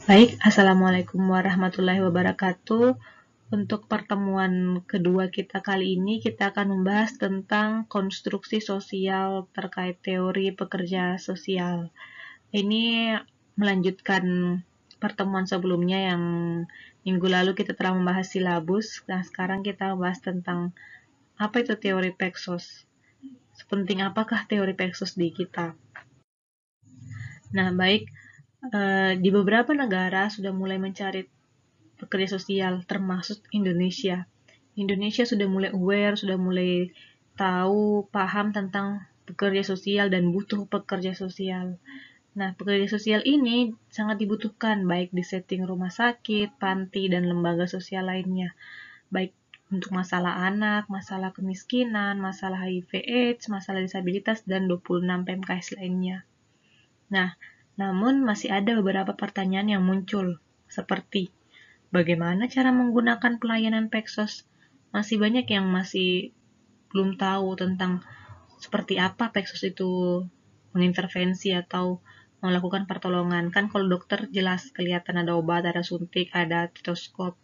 Baik, Assalamualaikum warahmatullahi wabarakatuh. Untuk pertemuan kedua kita kali ini, kita akan membahas tentang konstruksi sosial terkait teori pekerja sosial. Ini melanjutkan pertemuan sebelumnya yang minggu lalu kita telah membahas silabus. Nah, sekarang kita membahas tentang apa itu teori Paxos. Sepenting apakah teori Paxos di kita? Nah, baik. Di beberapa negara sudah mulai mencari pekerja sosial, termasuk Indonesia. Indonesia sudah mulai aware, sudah mulai tahu, paham tentang pekerja sosial dan butuh pekerja sosial. Nah, pekerja sosial ini sangat dibutuhkan baik di setting rumah sakit, panti, dan lembaga sosial lainnya. Baik untuk masalah anak, masalah kemiskinan, masalah HIV/AIDS, masalah disabilitas, dan 26 PMKS lainnya. Nah, namun masih ada beberapa pertanyaan yang muncul, seperti bagaimana cara menggunakan pelayanan Paxos? Masih banyak yang masih belum tahu tentang seperti apa Paxos itu mengintervensi atau melakukan pertolongan. Kan kalau dokter jelas kelihatan ada obat, ada suntik, ada stetoskop,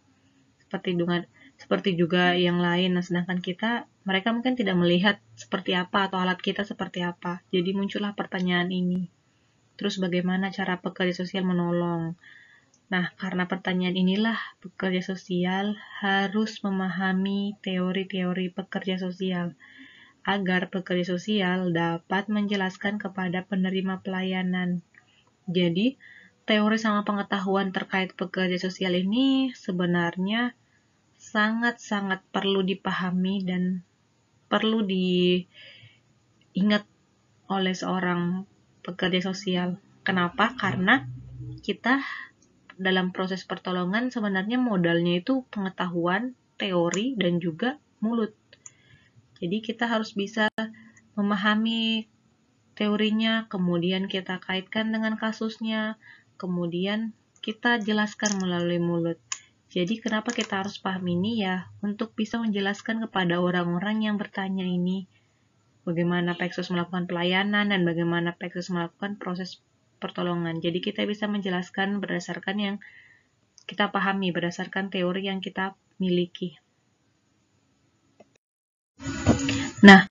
seperti juga yang lain. Nah, sedangkan mereka mungkin tidak melihat seperti apa atau alat kita seperti apa. Jadi muncullah pertanyaan ini. Terus bagaimana cara pekerja sosial menolong? Nah, karena pertanyaan inilah pekerja sosial harus memahami teori-teori pekerja sosial agar pekerja sosial dapat menjelaskan kepada penerima pelayanan. Jadi, teori sama pengetahuan terkait pekerja sosial ini sebenarnya sangat-sangat perlu dipahami dan perlu diingat oleh seorang pekerja sosial. Kenapa? Karena kita dalam proses pertolongan sebenarnya modalnya itu pengetahuan, teori, dan juga mulut. Jadi kita harus bisa memahami teorinya, kemudian kita kaitkan dengan kasusnya, kemudian kita jelaskan melalui mulut. Jadi kenapa kita harus paham ini ya? Untuk bisa menjelaskan kepada orang-orang yang bertanya ini, bagaimana Paxos melakukan pelayanan dan bagaimana Paxos melakukan proses pertolongan. Jadi kita bisa menjelaskan berdasarkan yang kita pahami, berdasarkan teori yang kita miliki. Nah,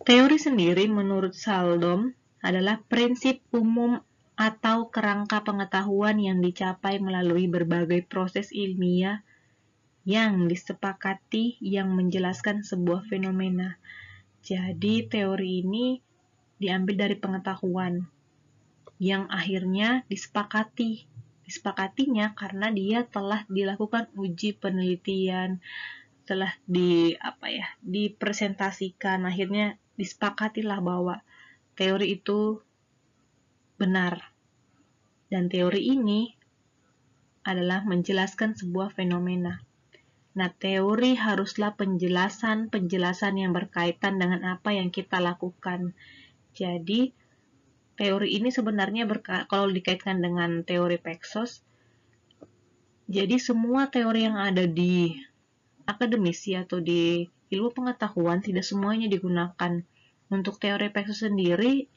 teori sendiri menurut Saldom adalah prinsip umum atau kerangka pengetahuan yang dicapai melalui berbagai proses ilmiah yang disepakati yang menjelaskan sebuah fenomena. Jadi teori ini diambil dari pengetahuan yang akhirnya disepakatinya karena dia telah dilakukan uji penelitian, telah dipresentasikan, akhirnya disepakatilah bahwa teori itu benar. Dan teori ini adalah menjelaskan sebuah fenomena. Nah, teori haruslah penjelasan yang berkaitan dengan apa yang kita lakukan. Jadi, teori ini sebenarnya kalau dikaitkan dengan teori Paxos, jadi semua teori yang ada di akademisi atau di ilmu pengetahuan tidak semuanya digunakan. Untuk teori Paxos sendiri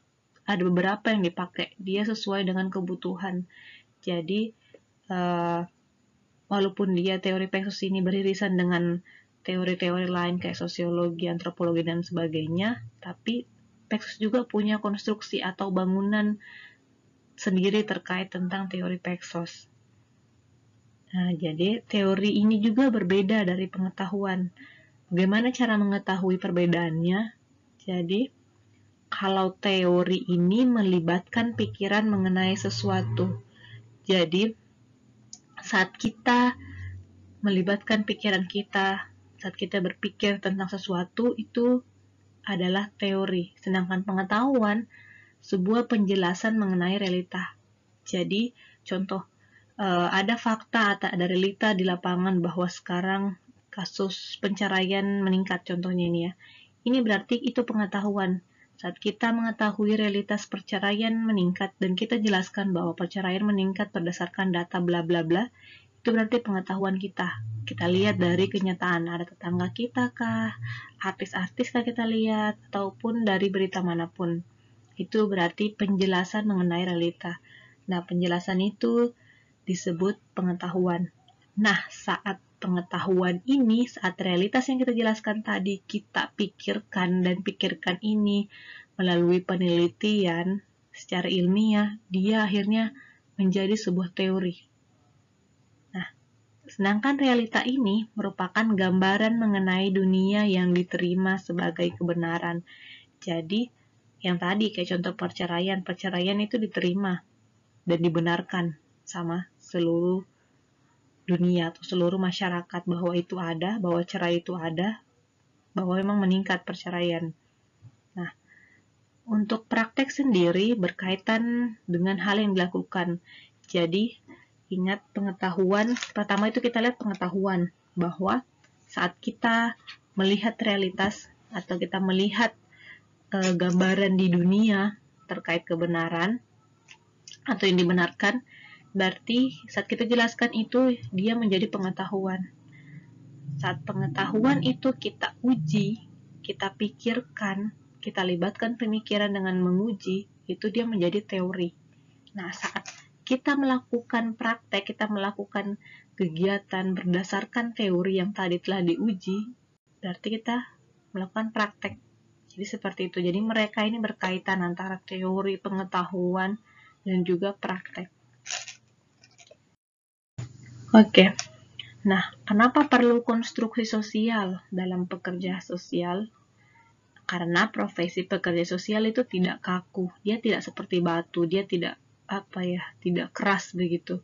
ada beberapa yang dipakai, dia sesuai dengan kebutuhan. Jadi walaupun dia teori Paxos ini beririsan dengan teori-teori lain kayak sosiologi, antropologi, dan sebagainya, tapi Paxos juga punya konstruksi atau bangunan sendiri terkait tentang teori Paxos. Nah, jadi teori ini juga berbeda dari pengetahuan. Bagaimana cara mengetahui perbedaannya? Jadi, kalau teori ini melibatkan pikiran mengenai sesuatu. Jadi, saat kita melibatkan pikiran kita, saat kita berpikir tentang sesuatu, itu adalah teori. Sedangkan pengetahuan, sebuah penjelasan mengenai realita. Jadi, contoh, ada fakta atau ada realita di lapangan bahwa sekarang kasus penceraian meningkat, contohnya ini ya. Ini berarti itu pengetahuan. Saat kita mengetahui realitas perceraian meningkat dan kita jelaskan bahwa perceraian meningkat berdasarkan data bla bla bla, itu berarti pengetahuan kita. Kita lihat dari kenyataan, ada tetangga kita kah, artis-artis kah kita lihat, ataupun dari berita manapun. Itu berarti penjelasan mengenai realita. Nah, penjelasan itu disebut pengetahuan. Nah, saat pengetahuan ini, saat realitas yang kita jelaskan tadi, kita pikirkan ini melalui penelitian secara ilmiah, dia akhirnya menjadi sebuah teori. Nah, sedangkan realita ini merupakan gambaran mengenai dunia yang diterima sebagai kebenaran. Jadi, yang tadi kayak contoh perceraian itu diterima dan dibenarkan sama seluruh dunia atau seluruh masyarakat bahwa itu ada, bahwa cerai itu ada, bahwa memang meningkat perceraian. Nah, untuk praktek sendiri berkaitan dengan hal yang dilakukan. Jadi, ingat pengetahuan, pertama itu kita lihat pengetahuan, bahwa saat kita melihat realitas atau kita melihat gambaran di dunia terkait kebenaran atau yang dibenarkan, berarti saat kita jelaskan itu dia menjadi pengetahuan. Saat pengetahuan itu kita uji, kita pikirkan, kita libatkan pemikiran dengan menguji, itu dia menjadi teori. Nah, saat kita melakukan praktek, kita melakukan kegiatan berdasarkan teori yang tadi telah diuji, berarti kita melakukan praktek. Jadi seperti itu. Jadi mereka ini berkaitan antara teori, pengetahuan, dan juga praktek. Oke. Nah, kenapa perlu konstruksi sosial dalam pekerja sosial? Karena profesi pekerja sosial itu tidak kaku, dia tidak seperti batu, dia tidak tidak keras begitu.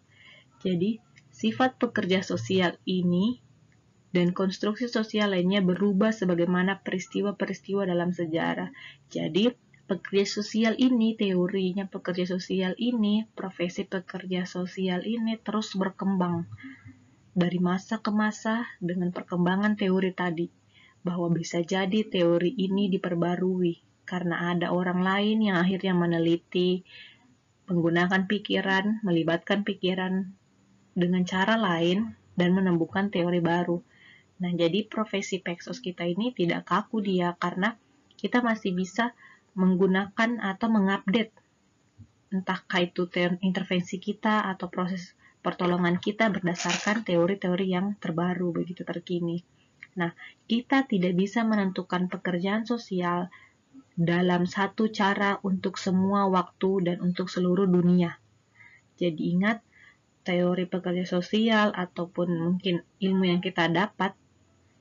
Jadi, sifat pekerja sosial ini dan konstruksi sosial lainnya berubah sebagaimana peristiwa-peristiwa dalam sejarah. Jadi, pekerja sosial ini, teorinya pekerja sosial ini, profesi pekerja sosial ini terus berkembang dari masa ke masa dengan perkembangan teori tadi. Bahwa bisa jadi teori ini diperbarui karena ada orang lain yang akhirnya meneliti, menggunakan pikiran, melibatkan pikiran dengan cara lain, dan menemukan teori baru. Nah, jadi profesi Peksos kita ini tidak kaku dia, karena kita masih bisa menggunakan atau mengupdate entah itu intervensi kita atau proses pertolongan kita berdasarkan teori-teori yang terbaru, begitu terkini. Nah, kita tidak bisa menentukan pekerjaan sosial dalam satu cara untuk semua waktu dan untuk seluruh dunia. Jadi ingat, teori pekerja sosial ataupun mungkin ilmu yang kita dapat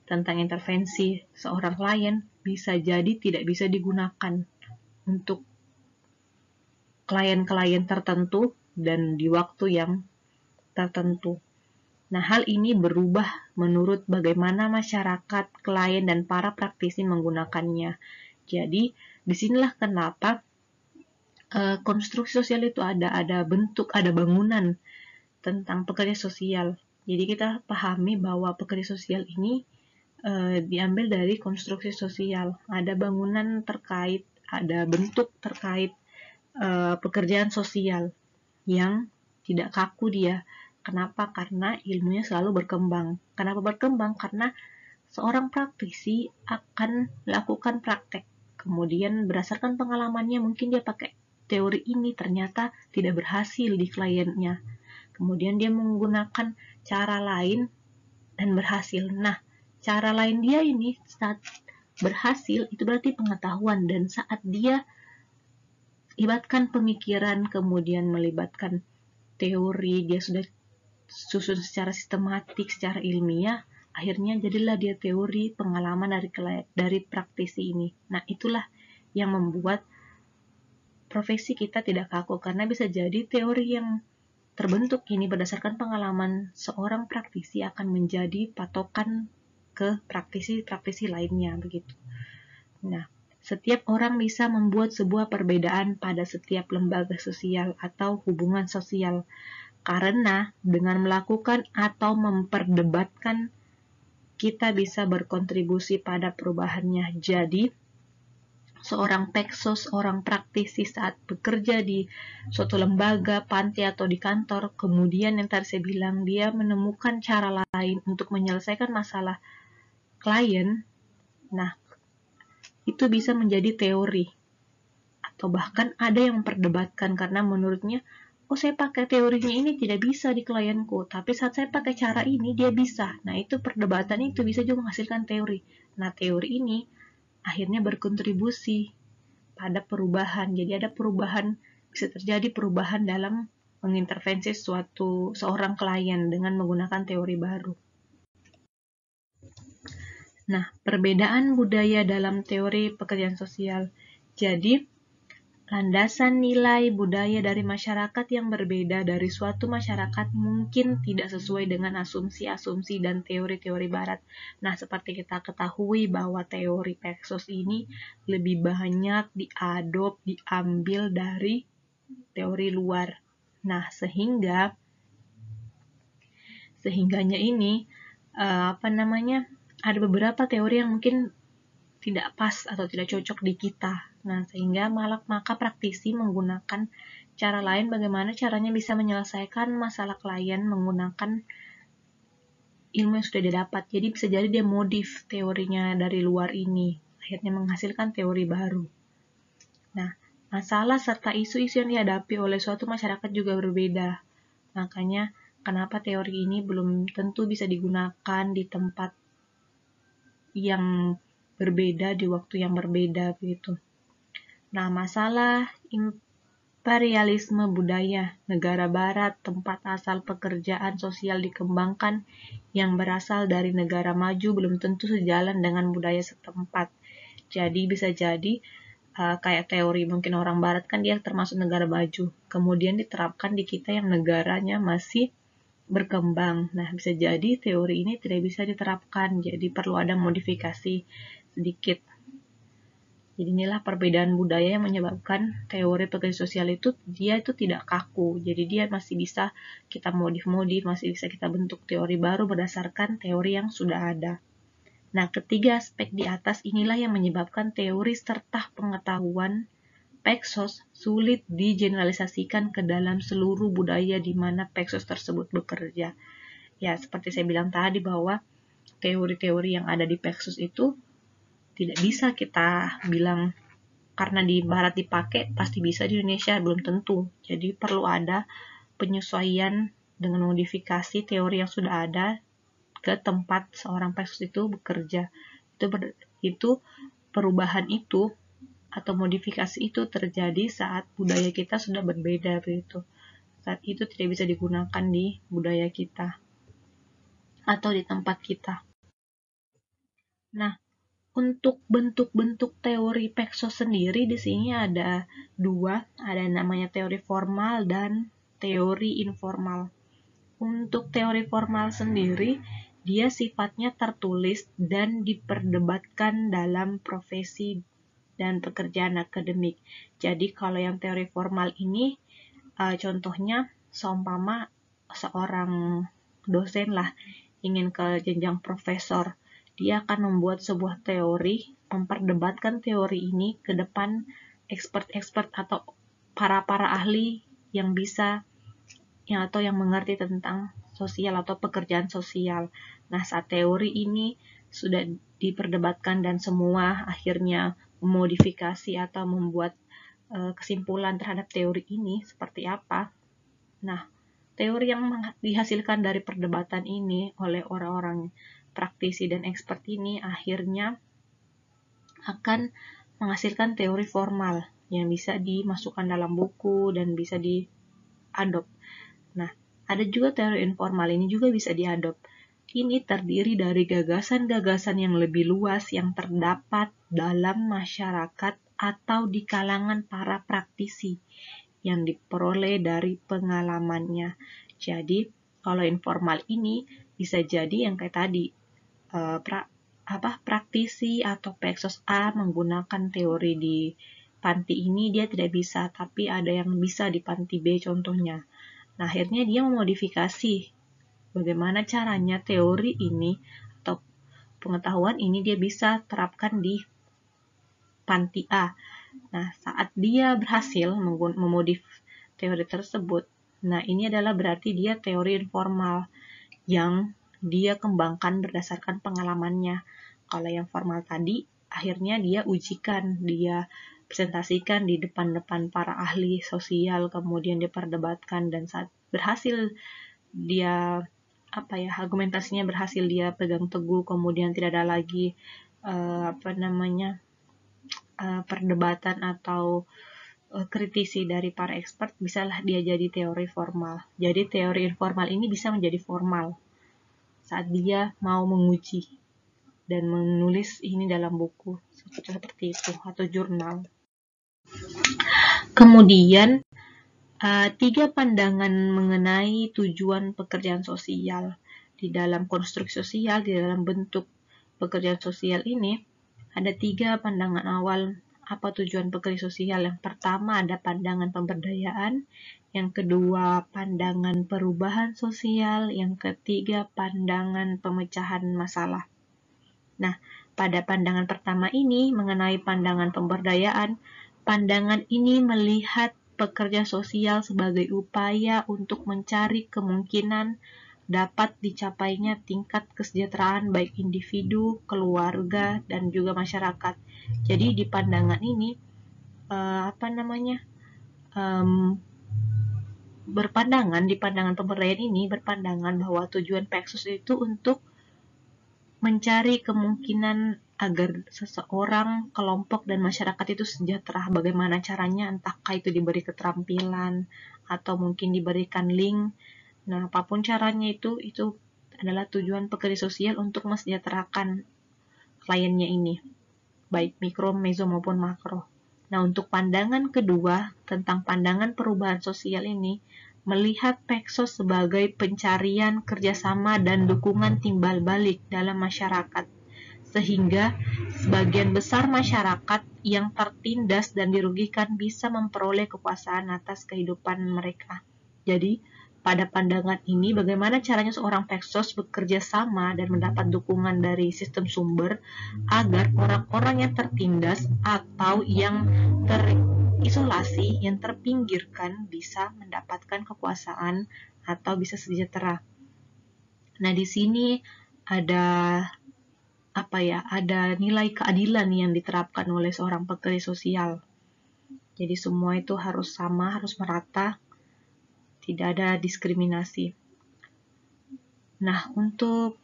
tentang intervensi seorang klien bisa jadi tidak bisa digunakan untuk klien-klien tertentu dan di waktu yang tertentu. Nah, hal ini berubah menurut bagaimana masyarakat, klien, dan para praktisi menggunakannya. Jadi, disinilah kenapa konstruksi sosial itu ada bentuk, ada bangunan tentang pekerja sosial. Jadi kita pahami bahwa pekerja sosial ini diambil dari konstruksi sosial. Ada bangunan terkait, ada bentuk terkait pekerjaan sosial yang tidak kaku dia. Kenapa? Karena ilmunya selalu berkembang. Kenapa berkembang? Karena seorang praktisi akan melakukan praktek. Kemudian berdasarkan pengalamannya mungkin dia pakai teori ini ternyata tidak berhasil di kliennya. Kemudian dia menggunakan cara lain dan berhasil. Nah, cara lain dia ini saat berhasil itu berarti pengetahuan, dan saat dia libatkan pemikiran kemudian melibatkan teori, dia sudah susun secara sistematik, secara ilmiah, akhirnya jadilah dia teori pengalaman dari praktisi ini. Nah, itulah yang membuat profesi kita tidak kaku, karena bisa jadi teori yang terbentuk ini berdasarkan pengalaman seorang praktisi akan menjadi patokan ke praktisi-praktisi lainnya begitu. Nah, setiap orang bisa membuat sebuah perbedaan pada setiap lembaga sosial atau hubungan sosial. Karena dengan melakukan atau memperdebatkan, kita bisa berkontribusi pada perubahannya. Jadi, seorang Peksos, seorang praktisi saat bekerja di suatu lembaga, panti, atau di kantor, kemudian yang tadi saya bilang, dia menemukan cara lain untuk menyelesaikan masalah klien, nah, itu bisa menjadi teori. Atau bahkan ada yang memperdebatkan karena menurutnya oh saya pakai teorinya ini tidak bisa di klienku, tapi saat saya pakai cara ini dia bisa. Nah itu perdebatan itu bisa juga menghasilkan teori. Nah teori ini akhirnya berkontribusi pada perubahan. Jadi ada perubahan, bisa terjadi perubahan dalam mengintervensi seorang klien dengan menggunakan teori baru. Nah, perbedaan budaya dalam teori pekerjaan sosial. Jadi, landasan nilai budaya dari masyarakat yang berbeda dari suatu masyarakat mungkin tidak sesuai dengan asumsi-asumsi dan teori-teori barat. Nah, seperti kita ketahui bahwa teori Paxos ini lebih banyak diambil dari teori luar. Nah, sehingganya ini ada beberapa teori yang mungkin tidak pas atau tidak cocok di kita. Nah, sehingga maka praktisi menggunakan cara lain bagaimana caranya bisa menyelesaikan masalah klien menggunakan ilmu yang sudah didapat. Jadi bisa jadi dia modif teorinya dari luar ini, akhirnya menghasilkan teori baru. Nah, masalah serta isu-isu yang dihadapi oleh suatu masyarakat juga berbeda. Makanya, kenapa teori ini belum tentu bisa digunakan di tempat yang berbeda, di waktu yang berbeda, begitu. Nah, masalah imperialisme budaya negara barat, tempat asal pekerjaan sosial dikembangkan yang berasal dari negara maju belum tentu sejalan dengan budaya setempat. Jadi bisa jadi kayak teori mungkin orang barat kan dia termasuk negara maju, kemudian diterapkan di kita yang negaranya masih berkembang. Nah, bisa jadi teori ini tidak bisa diterapkan, jadi perlu ada modifikasi sedikit. Jadi inilah perbedaan budaya yang menyebabkan teori pekerja sosial itu dia itu tidak kaku. Jadi dia masih bisa kita modif-modif, masih bisa kita bentuk teori baru berdasarkan teori yang sudah ada. Nah, ketiga aspek di atas inilah yang menyebabkan teori serta pengetahuan Paxos sulit digeneralisasikan ke dalam seluruh budaya di mana Paxos tersebut bekerja. Ya, seperti saya bilang tadi bahwa teori-teori yang ada di Paxos itu tidak bisa kita bilang karena di barat dipakai pasti bisa di Indonesia, belum tentu. Jadi perlu ada penyesuaian dengan modifikasi teori yang sudah ada ke tempat seorang Paxos itu bekerja. Itu perubahan itu atau modifikasi itu terjadi saat budaya kita sudah berbeda begitu. Saat itu tidak bisa digunakan di budaya kita atau di tempat kita. Nah, untuk bentuk-bentuk teori Paxos sendiri di sini ada dua, ada namanya teori formal dan teori informal. Untuk teori formal sendiri, dia sifatnya tertulis dan diperdebatkan dalam profesi dan pekerjaan akademik. Jadi kalau yang teori formal ini, contohnya seumpama seorang dosen lah ingin ke jenjang profesor, dia akan membuat sebuah teori, memperdebatkan teori ini ke depan expert atau para ahli yang bisa atau yang mengerti tentang sosial atau pekerjaan sosial. Nah, saat teori ini sudah diperdebatkan dan semua akhirnya memodifikasi atau membuat kesimpulan terhadap teori ini seperti apa. Nah, teori yang dihasilkan dari perdebatan ini oleh orang-orang praktisi dan expert ini akhirnya akan menghasilkan teori formal yang bisa dimasukkan dalam buku dan bisa diadop. Nah, ada juga teori informal ini juga bisa diadop. Ini terdiri dari gagasan-gagasan yang lebih luas yang terdapat dalam masyarakat atau di kalangan para praktisi yang diperoleh dari pengalamannya. Jadi, kalau informal ini bisa jadi yang kayak tadi, praktisi atau Paxos A menggunakan teori di panti ini dia tidak bisa, tapi ada yang bisa di panti B contohnya. Nah, akhirnya dia memodifikasi bagaimana caranya teori ini atau pengetahuan ini dia bisa terapkan di panti A. Nah, saat dia berhasil memodif teori tersebut, nah ini adalah berarti dia teori informal yang dia kembangkan berdasarkan pengalamannya. Kalau yang formal tadi, akhirnya dia ujikan, dia presentasikan di depan-depan para ahli sosial, kemudian diperdebatkan, dan saat berhasil dia argumentasinya berhasil dia pegang teguh, kemudian tidak ada lagi perdebatan atau kritisi dari para expert, bisalah dia jadi teori formal. Jadi teori informal ini bisa menjadi formal saat dia mau menguji dan menulis ini dalam buku seperti itu atau jurnal. Kemudian 3 pandangan mengenai tujuan pekerjaan sosial. Di dalam konstruksi sosial, di dalam bentuk pekerjaan sosial ini, ada 3 pandangan awal apa tujuan pekerja sosial. Yang pertama ada pandangan pemberdayaan, yang kedua pandangan perubahan sosial, yang ketiga pandangan pemecahan masalah. Nah, pada pandangan pertama ini mengenai pandangan pemberdayaan, pandangan ini melihat pekerja sosial sebagai upaya untuk mencari kemungkinan dapat dicapainya tingkat kesejahteraan baik individu, keluarga, dan juga masyarakat. Jadi di pandangan ini di pandangan pemberdayaan ini berpandangan bahwa tujuan Peksos itu untuk mencari kemungkinan agar seseorang, kelompok, dan masyarakat itu sejahtera. Bagaimana caranya? Entahkah itu diberi keterampilan atau mungkin diberikan link. Nah, apapun caranya itu adalah tujuan pekerja sosial untuk mensejahterakan kliennya ini, baik mikro, meso, maupun makro. Nah, untuk pandangan kedua tentang pandangan perubahan sosial ini, melihat Peksos sebagai pencarian kerjasama dan dukungan timbal balik dalam masyarakat, sehingga sebagian besar masyarakat yang tertindas dan dirugikan bisa memperoleh kekuasaan atas kehidupan mereka. Jadi, pada pandangan ini, bagaimana caranya seorang Peksos bekerja sama dan mendapat dukungan dari sistem sumber agar orang-orang yang tertindas atau yang terisolasi, yang terpinggirkan bisa mendapatkan kekuasaan atau bisa sejahtera. Nah, di sini ada nilai keadilan yang diterapkan oleh seorang pekerja sosial. Jadi semua itu harus sama, harus merata, tidak ada diskriminasi. Nah, untuk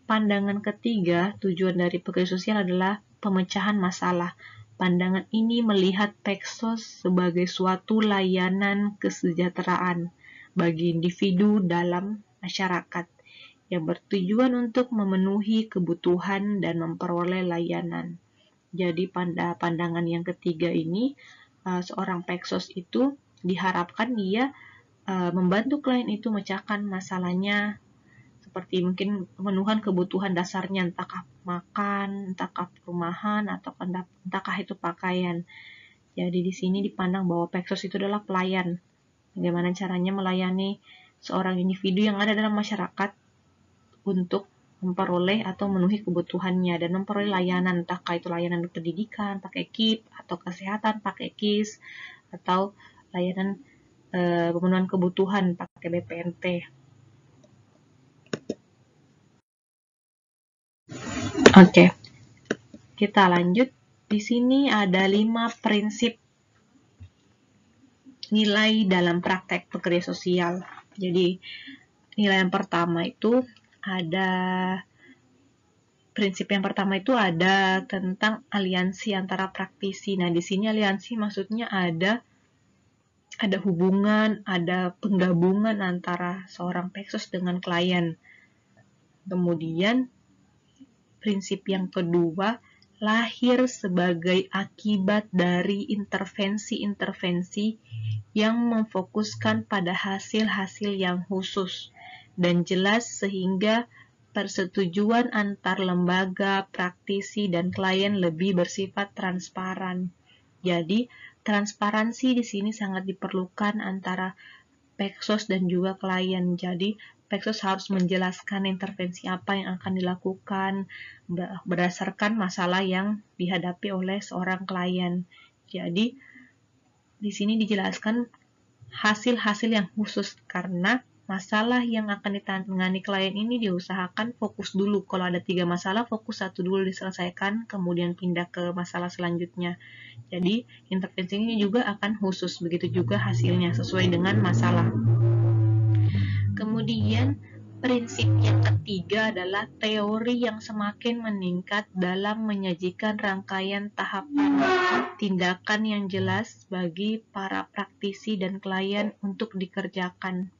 pandangan ketiga, tujuan dari pekerja sosial adalah pemecahan masalah. Pandangan ini melihat Peksos sebagai suatu layanan kesejahteraan bagi individu dalam masyarakat yang bertujuan untuk memenuhi kebutuhan dan memperoleh layanan. Jadi pada pandangan yang ketiga ini, seorang Peksos itu diharapkan dia membantu klien itu memecahkan masalahnya, seperti mungkin pemenuhan kebutuhan dasarnya, entahkah makan, entahkah perumahan, atau entahkah itu pakaian. Jadi di sini dipandang bahwa Peksos itu adalah pelayan. Bagaimana caranya melayani seorang individu yang ada dalam masyarakat untuk memperoleh atau memenuhi kebutuhannya dan memperoleh layanan, entahkah itu layanan pendidikan pakai KIP, atau kesehatan pakai KIS, atau layanan pemenuhan kebutuhan pakai BPNT. Oke, kita lanjut. Di sini ada 5 prinsip nilai dalam praktek pekerja sosial. Jadi nilai yang pertama itu prinsip yang pertama itu ada tentang aliansi antara praktisi. Nah, di sini aliansi maksudnya ada hubungan, ada penggabungan antara seorang Peksos dengan klien. Kemudian, prinsip yang kedua, lahir sebagai akibat dari intervensi-intervensi yang memfokuskan pada hasil-hasil yang khusus dan jelas sehingga persetujuan antar lembaga, praktisi, dan klien lebih bersifat transparan. Jadi, transparansi di sini sangat diperlukan antara Peksos dan juga klien. Jadi, Peksos harus menjelaskan intervensi apa yang akan dilakukan berdasarkan masalah yang dihadapi oleh seorang klien. Jadi, di sini dijelaskan hasil-hasil yang khusus karena masalah yang akan ditangani klien ini diusahakan fokus dulu. Kalau ada 3 masalah, fokus satu dulu diselesaikan, kemudian pindah ke masalah selanjutnya. Jadi, intervensi ini juga akan khusus, begitu juga hasilnya sesuai dengan masalah. Kemudian, prinsip yang ketiga adalah teori yang semakin meningkat dalam menyajikan rangkaian tahapan tindakan yang jelas bagi para praktisi dan klien untuk dikerjakan.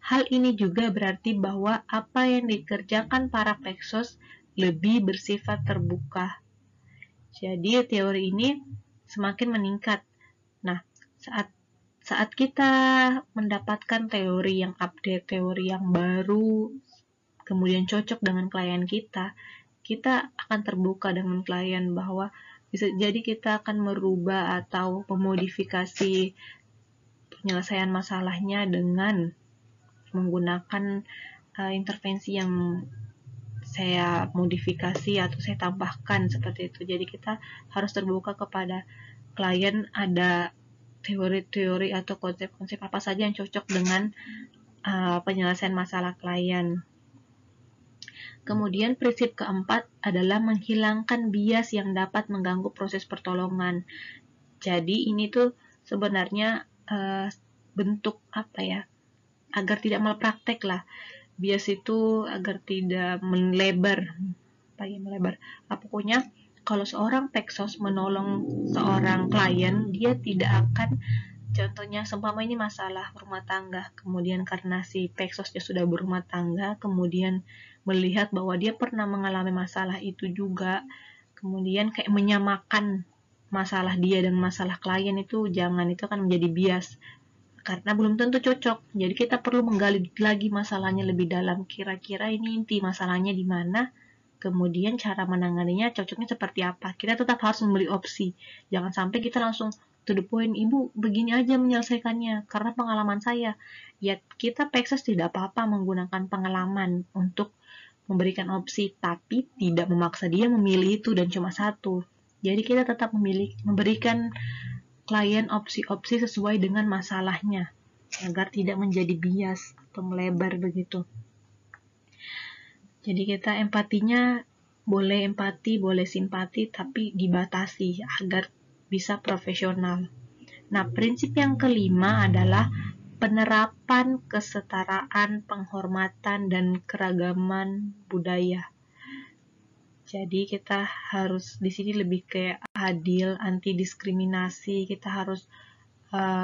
Hal ini juga berarti bahwa apa yang dikerjakan para peksos lebih bersifat terbuka. Jadi teori ini semakin meningkat. Nah, saat kita mendapatkan teori yang update, teori yang baru, kemudian cocok dengan klien kita akan terbuka dengan klien bahwa bisa jadi kita akan merubah atau memodifikasi penyelesaian masalahnya dengan menggunakan intervensi yang saya modifikasi atau saya tambahkan seperti itu. Jadi kita harus terbuka kepada klien, ada teori-teori atau konsep-konsep apa saja yang cocok dengan penyelesaian masalah klien. Kemudian prinsip keempat adalah menghilangkan bias yang dapat mengganggu proses pertolongan. Jadi ini tuh sebenarnya bentuk agar tidak malpraktek lah. Bias itu agar tidak melebar. Pokoknya kalau seorang peksos menolong seorang klien, dia tidak akan, contohnya seumpama ini masalah rumah tangga, kemudian karena si peksosnya sudah berumah tangga, kemudian melihat bahwa dia pernah mengalami masalah itu juga, kemudian kayak menyamakan masalah dia dan masalah klien, itu jangan, itu akan menjadi bias karena belum tentu cocok. Jadi kita perlu menggali lagi masalahnya lebih dalam, kira-kira ini inti masalahnya di mana, kemudian cara menanganinya cocoknya seperti apa. Kita tetap harus memberi opsi, jangan sampai kita langsung to the point, ibu begini aja menyelesaikannya karena pengalaman saya. Ya, kita peksos tidak apa-apa menggunakan pengalaman untuk memberikan opsi, tapi tidak memaksa dia memilih itu dan cuma satu. Jadi kita tetap memberikan klien opsi-opsi sesuai dengan masalahnya agar tidak menjadi bias atau melebar begitu. Jadi kita empatinya boleh empati, boleh simpati, tapi dibatasi agar bisa profesional. Nah, prinsip yang kelima adalah penerapan kesetaraan, penghormatan, dan keragaman budaya. Jadi kita harus di sini lebih kayak adil, anti diskriminasi. Kita harus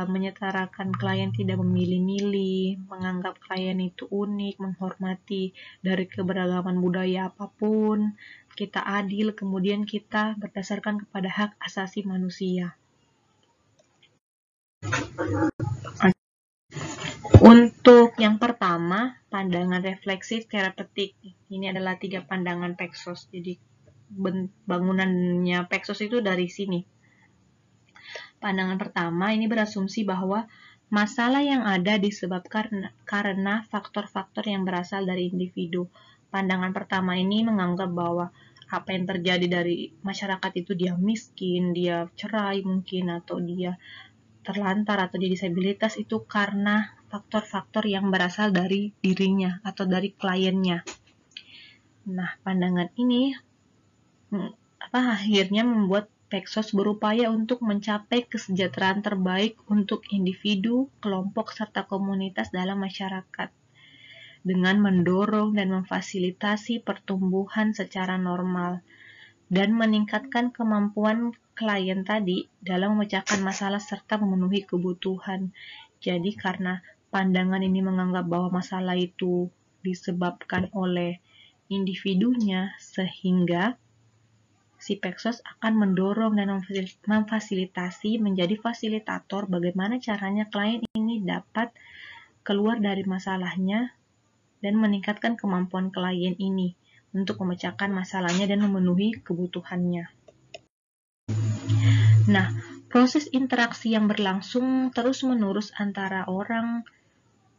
menyetarakan klien, tidak memilih-milih, menganggap klien itu unik, menghormati dari keberagaman budaya apapun. Kita adil, kemudian kita berdasarkan kepada hak asasi manusia. Untuk yang pertama, pandangan refleksif terapeutik. Ini adalah 3 pandangan peksos. Jadi bangunannya peksos itu dari sini. Pandangan pertama ini berasumsi bahwa masalah yang ada disebabkan karena faktor-faktor yang berasal dari individu. Pandangan pertama ini menganggap bahwa apa yang terjadi dari masyarakat itu, dia miskin, dia cerai mungkin, atau dia terlantar, atau dia disabilitas, itu karena faktor-faktor yang berasal dari dirinya atau dari kliennya. Nah, pandangan ini akhirnya membuat peksos berupaya untuk mencapai kesejahteraan terbaik untuk individu, kelompok, serta komunitas dalam masyarakat dengan mendorong dan memfasilitasi pertumbuhan secara normal dan meningkatkan kemampuan klien tadi dalam memecahkan masalah serta memenuhi kebutuhan. Jadi karena pandangan ini menganggap bahwa masalah itu disebabkan oleh individunya, sehingga si peksos akan mendorong dan memfasilitasi, menjadi fasilitator bagaimana caranya klien ini dapat keluar dari masalahnya dan meningkatkan kemampuan klien ini untuk memecahkan masalahnya dan memenuhi kebutuhannya. Nah, proses interaksi yang berlangsung terus-menerus antara orang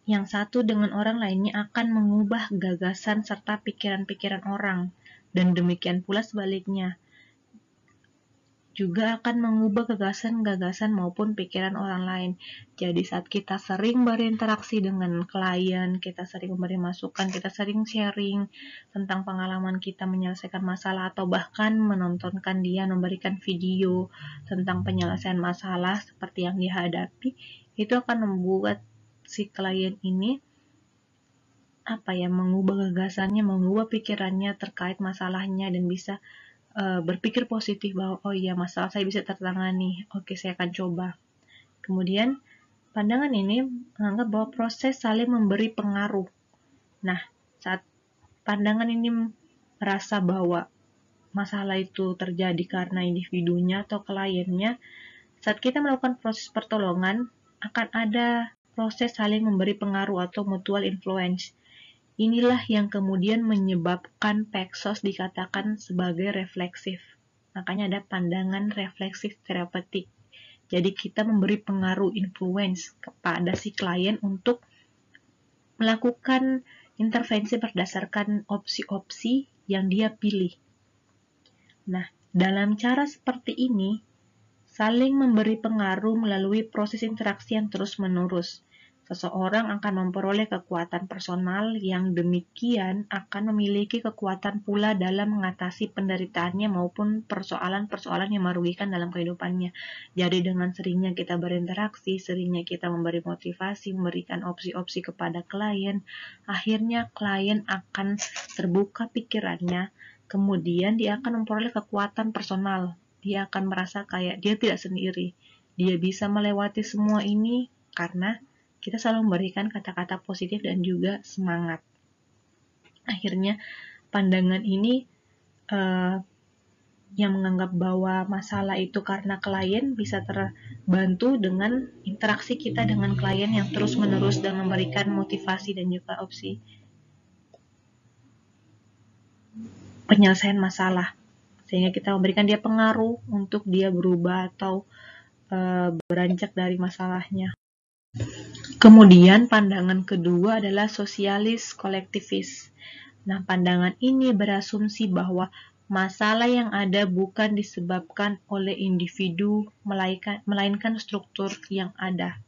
yang satu dengan orang lainnya akan mengubah gagasan serta pikiran-pikiran orang, dan demikian pula sebaliknya. juga akan mengubah gagasan-gagasan maupun pikiran orang lain. Jadi saat kita sering berinteraksi dengan klien, kita sering memberi masukan, kita sering sharing tentang pengalaman kita menyelesaikan masalah, atau bahkan menontonkan dia memberikan video tentang penyelesaian masalah seperti yang dia hadapi, itu akan membuat si klien ini mengubah gagasannya, mengubah pikirannya terkait masalahnya, dan bisa berpikir positif bahwa oh iya, masalah saya bisa tertangani, oke saya akan coba. Kemudian pandangan ini menganggap bahwa proses saling memberi pengaruh. Nah, saat pandangan ini merasa bahwa masalah itu terjadi karena individunya atau kliennya, saat kita melakukan proses pertolongan akan ada proses saling memberi pengaruh atau mutual influence. Inilah yang kemudian menyebabkan Paxos dikatakan sebagai refleksif. Makanya ada pandangan refleksif terapeutik. Jadi kita memberi pengaruh influence kepada si klien untuk melakukan intervensi berdasarkan opsi-opsi yang dia pilih. Nah, dalam cara seperti ini, saling memberi pengaruh melalui proses interaksi yang terus-menerus. Seseorang akan memperoleh kekuatan personal yang demikian akan memiliki kekuatan pula dalam mengatasi penderitaannya maupun persoalan-persoalan yang merugikan dalam kehidupannya. Jadi dengan seringnya kita berinteraksi, seringnya kita memberi motivasi, memberikan opsi-opsi kepada klien, akhirnya klien akan terbuka pikirannya, kemudian dia akan memperoleh kekuatan personal. Dia akan merasa kayak dia tidak sendiri. Dia bisa melewati semua ini karena kita selalu memberikan kata-kata positif dan juga semangat. Akhirnya pandangan ini yang menganggap bahwa masalah itu karena klien bisa terbantu dengan interaksi kita dengan klien yang terus-menerus dan memberikan motivasi dan juga opsi penyelesaian masalah. Sehingga kita memberikan dia pengaruh untuk dia berubah atau beranjak dari masalahnya. Kemudian pandangan kedua adalah sosialis kolektivis. Nah, pandangan ini berasumsi bahwa masalah yang ada bukan disebabkan oleh individu, melainkan struktur yang ada.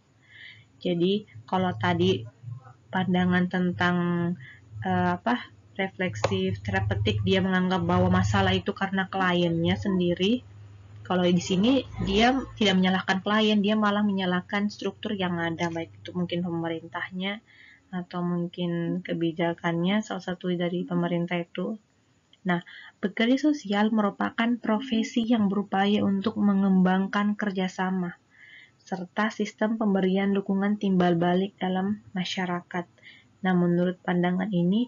Jadi, kalau tadi pandangan tentang refleksif, terapeutik, dia menganggap bahwa masalah itu karena kliennya sendiri. Kalau di sini dia tidak menyalahkan klien, dia malah menyalahkan struktur yang ada, baik itu mungkin pemerintahnya atau mungkin kebijakannya, salah satu dari pemerintah itu. Nah, bekerja sosial merupakan profesi yang berupaya untuk mengembangkan kerjasama serta sistem pemberian dukungan timbal balik dalam masyarakat. Nah, menurut pandangan ini,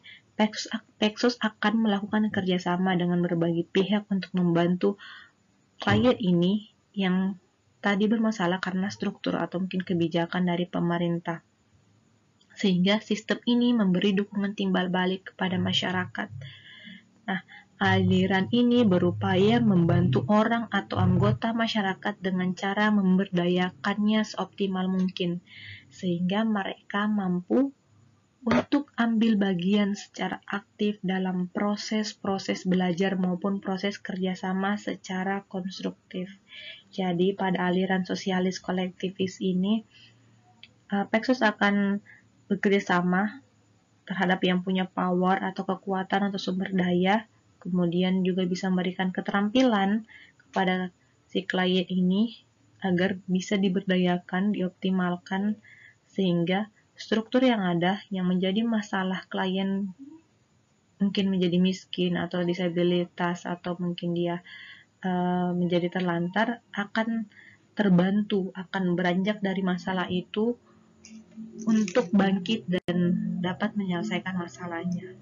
Paxos akan melakukan kerjasama dengan berbagai pihak untuk membantu klien ini yang tadi bermasalah karena struktur atau mungkin kebijakan dari pemerintah. Sehingga sistem ini memberi dukungan timbal balik kepada masyarakat. Nah, aliran ini berupaya membantu orang atau anggota masyarakat dengan cara memberdayakannya seoptimal mungkin, sehingga mereka mampu untuk ambil bagian secara aktif dalam proses-proses belajar maupun proses kerjasama secara konstruktif. Jadi pada aliran sosialis kolektivis ini, Paxos akan bekerja sama terhadap yang punya power atau kekuatan atau sumber daya, kemudian juga bisa memberikan keterampilan kepada si klien ini agar bisa diberdayakan, dioptimalkan, sehingga struktur yang ada yang menjadi masalah klien, mungkin menjadi miskin atau disabilitas atau mungkin dia menjadi terlantar, akan terbantu, akan beranjak dari masalah itu untuk bangkit dan dapat menyelesaikan masalahnya.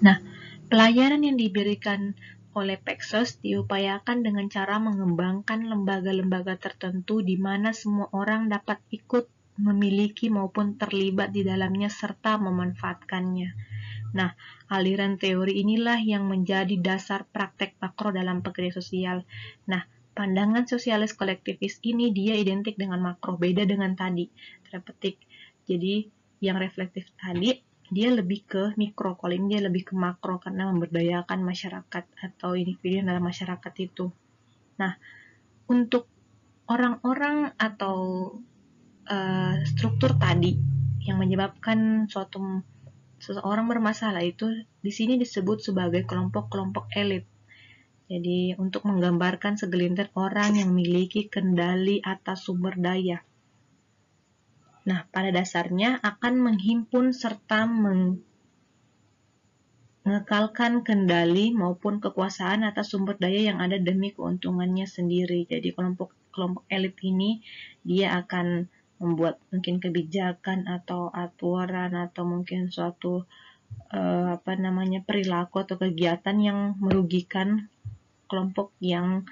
Nah, pelajaran yang diberikan oleh Paxos diupayakan dengan cara mengembangkan lembaga-lembaga tertentu di mana semua orang dapat ikut memiliki maupun terlibat di dalamnya serta memanfaatkannya. Nah, aliran teori inilah yang menjadi dasar praktek makro dalam pekerja sosial. Nah, pandangan sosialis kolektivis ini dia identik dengan makro, beda dengan tadi, terapeutik. Jadi, yang reflektif tadi, dia lebih ke mikro, kalau ini dia lebih ke makro karena memberdayakan masyarakat atau individu dalam masyarakat itu. Nah, untuk orang-orang atau struktur tadi yang menyebabkan seseorang bermasalah itu di sini disebut sebagai kelompok-kelompok elit. Jadi untuk menggambarkan segelintir orang yang memiliki kendali atas sumber daya. Nah, pada dasarnya akan menghimpun serta mengekalkan kendali maupun kekuasaan atas sumber daya yang ada demi keuntungannya sendiri. Jadi kelompok elit ini dia akan membuat mungkin kebijakan atau aturan atau mungkin suatu perilaku atau kegiatan yang merugikan kelompok yang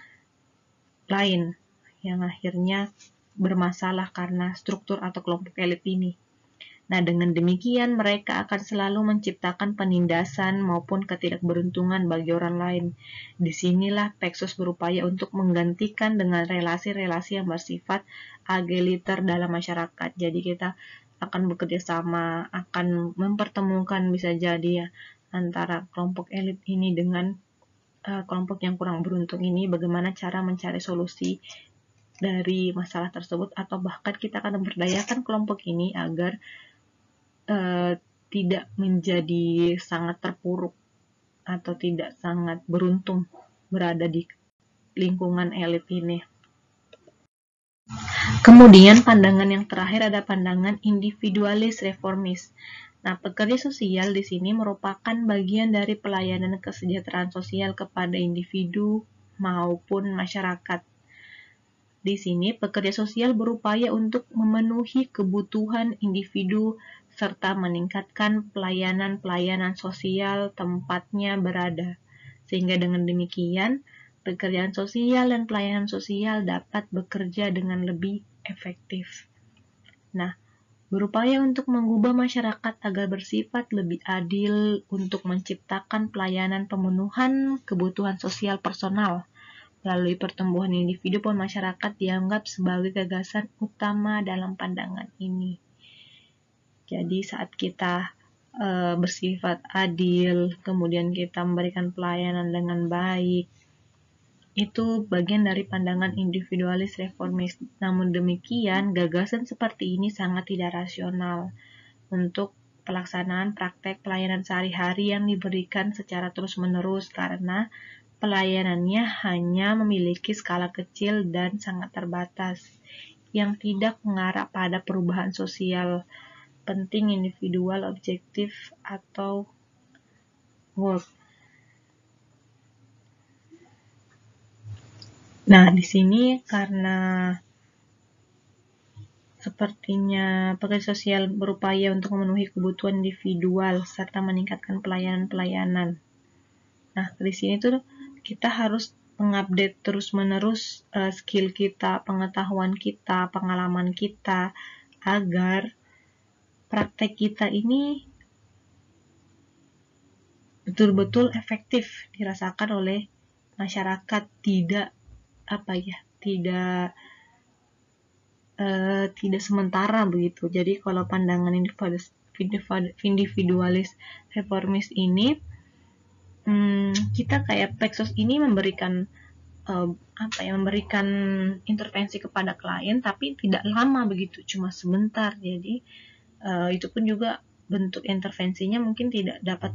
lain yang akhirnya bermasalah karena struktur atau kelompok elit ini. Nah, dengan demikian mereka akan selalu menciptakan penindasan maupun ketidakberuntungan bagi orang lain. Disinilah Paxos berupaya untuk menggantikan dengan relasi-relasi yang bersifat egaliter dalam masyarakat. Jadi kita akan bekerja sama, akan mempertemukan bisa jadi ya antara kelompok elit ini dengan kelompok yang kurang beruntung ini, bagaimana cara mencari solusi dari masalah tersebut, atau bahkan kita akan memberdayakan kelompok ini agar tidak menjadi sangat terpuruk atau tidak sangat beruntung berada di lingkungan elit ini. Kemudian pandangan yang terakhir ada pandangan individualis reformis. Nah, pekerja sosial di sini merupakan bagian dari pelayanan kesejahteraan sosial kepada individu maupun masyarakat. Di sini, pekerja sosial berupaya untuk memenuhi kebutuhan individu serta meningkatkan pelayanan-pelayanan sosial tempatnya berada. Sehingga dengan demikian, pekerjaan sosial dan pelayanan sosial dapat bekerja dengan lebih efektif. Nah, berupaya untuk mengubah masyarakat agar bersifat lebih adil untuk menciptakan pelayanan pemenuhan kebutuhan sosial personal melalui pertumbuhan individu pun masyarakat dianggap sebagai gagasan utama dalam pandangan ini. Jadi saat kita bersifat adil, kemudian kita memberikan pelayanan dengan baik, itu bagian dari pandangan individualis reformis. Namun demikian, gagasan seperti ini sangat tidak rasional untuk pelaksanaan praktek pelayanan sehari-hari yang diberikan secara terus-menerus karena pelayanannya hanya memiliki skala kecil dan sangat terbatas, yang tidak mengarah pada perubahan sosial penting individual objektif atau work. Nah, di sini karena sepertinya pekerja sosial berupaya untuk memenuhi kebutuhan individual serta meningkatkan pelayanan-pelayanan. Nah, di sini tuh kita harus mengupdate terus-menerus skill kita, pengetahuan kita, pengalaman kita, agar praktek kita ini betul-betul efektif dirasakan oleh masyarakat, tidak tidak sementara begitu. Jadi kalau pandangan individualis reformis ini, kita kayak Paxos ini memberikan memberikan intervensi kepada klien, tapi tidak lama begitu, cuma sebentar. Jadi itu pun juga bentuk intervensinya mungkin tidak dapat